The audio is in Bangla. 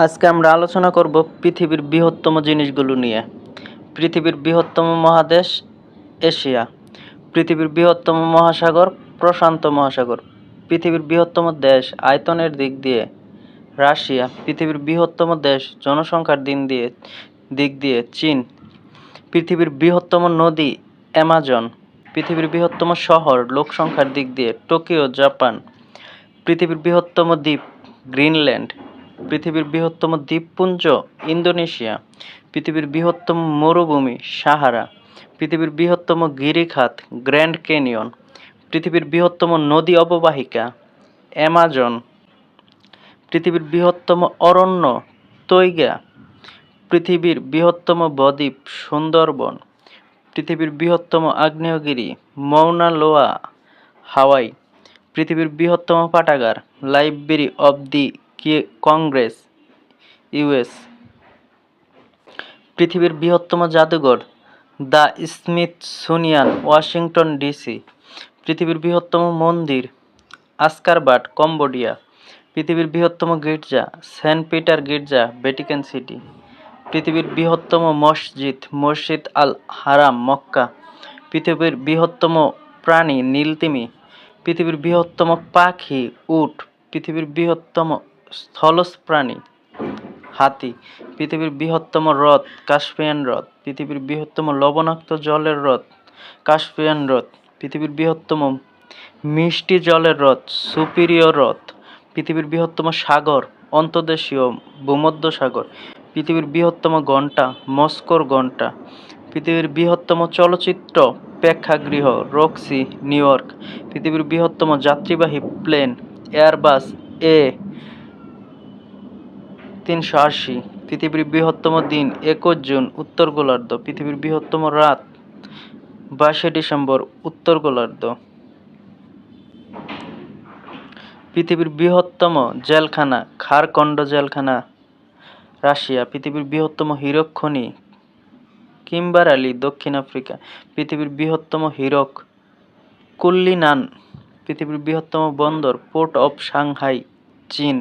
আজকে আমরা আলোচনা করব পৃথিবীর বৃহত্তম জিনিসগুলো নিয়ে। পৃথিবীর বৃহত্তম মহাদেশ এশিয়া। পৃথিবীর বৃহত্তম মহাসাগর প্রশান্ত মহাসাগর। পৃথিবীর বৃহত্তম দেশ আয়তনের দিক দিয়ে রাশিয়া। পৃথিবীর বৃহত্তম দেশ জনসংখ্যার দিক দিয়ে চীন। পৃথিবীর বৃহত্তম নদী অ্যামাজন। পৃথিবীর বৃহত্তম শহর লোকসংখ্যার দিক দিয়ে টোকিও জাপান। পৃথিবীর বৃহত্তম দ্বীপ গ্রিনল্যান্ড। পৃথিবীর বৃহত্তম দ্বীপপুঞ্জ ইন্দোনেশিয়া। পৃথিবীর বৃহত্তম মরুভূমি সাহারা। পৃথিবীর বৃহত্তম গিরিখাত গ্র্যান্ড ক্যানিয়ন। পৃথিবীর বৃহত্তম নদী অববাহিকা অ্যামাজন। পৃথিবীর বৃহত্তম অরণ্য তৈগা। পৃথিবীর বৃহত্তম বদ্বীপ সুন্দরবন। পৃথিবীর বৃহত্তম আগ্নেয়গিরি মৌনা লোয়া হাওয়াই। পৃথিবীর বৃহত্তম পাঠাগার library of the Congress US. পৃথিবীর বৃহত্তম জাদুঘর দ্য স্মিথসোনিয়ান ওয়াশিংটন ডিসি। পৃথিবীর বৃহত্তম মন্দির আসকারবাট কম্বোডিয়া। পৃথিবীর বৃহত্তম গির্জা সেন্ট পিটার গির্জা ভ্যাটিকান সিটি। পৃথিবীর বৃহত্তম মসজিদ আল হারাম মক্কা। পৃথিবীর বৃহত্তম প্রাণী নীলতিমি। পৃথিবীর বৃহত্তম পাখি উট। পৃথিবীর বৃহত্তম স্থলজ প্রাণী হাতি। পৃথিবীর বৃহত্তম হ্রদ কাস্পিয়ান হ্রদ। পৃথিবীর বৃহত্তম লবণাক্ত জলের হ্রদ কাস্পিয়ান হ্রদ। পৃথিবীর বৃহত্তম মিষ্টি জলের হ্রদ সুপিরিয়র হ্রদ। পৃথিবীর বৃহত্তম সাগর অন্তর্দেশীয় ভূমধ্যসাগর। পৃথিবীর বৃহত্তম ঘণ্টা মস্কোর ঘণ্টা। পৃথিবীর বৃহত্তম চলচ্চিত্র প্রেক্ষাগৃহ রক্সি নিউ ইয়র্ক। পৃথিবীর বৃহত্তম যাত্রীবাহী প্লেন এয়ারবাস A380। পৃথিবীর বৃহত্তম দিন 21 জুন উত্তর গোলার্ধ। পৃথিবীর বৃহত্তম রাত 22 ডিসেম্বর উত্তর গোলার্ধ। পৃথিবীর বৃহত্তম জেলখানা খারকন্ড জেলখানা রাশিয়া। পৃথিবীর বৃহত্তম হীরক খনি কিম্বারালি দক্ষিণ আফ্রিকা। পৃথিবীর বৃহত্তম হীরক কুল্লিনান। পৃথিবীর বৃহত্তম বন্দর পোর্ট অফ সাংহাই চীন।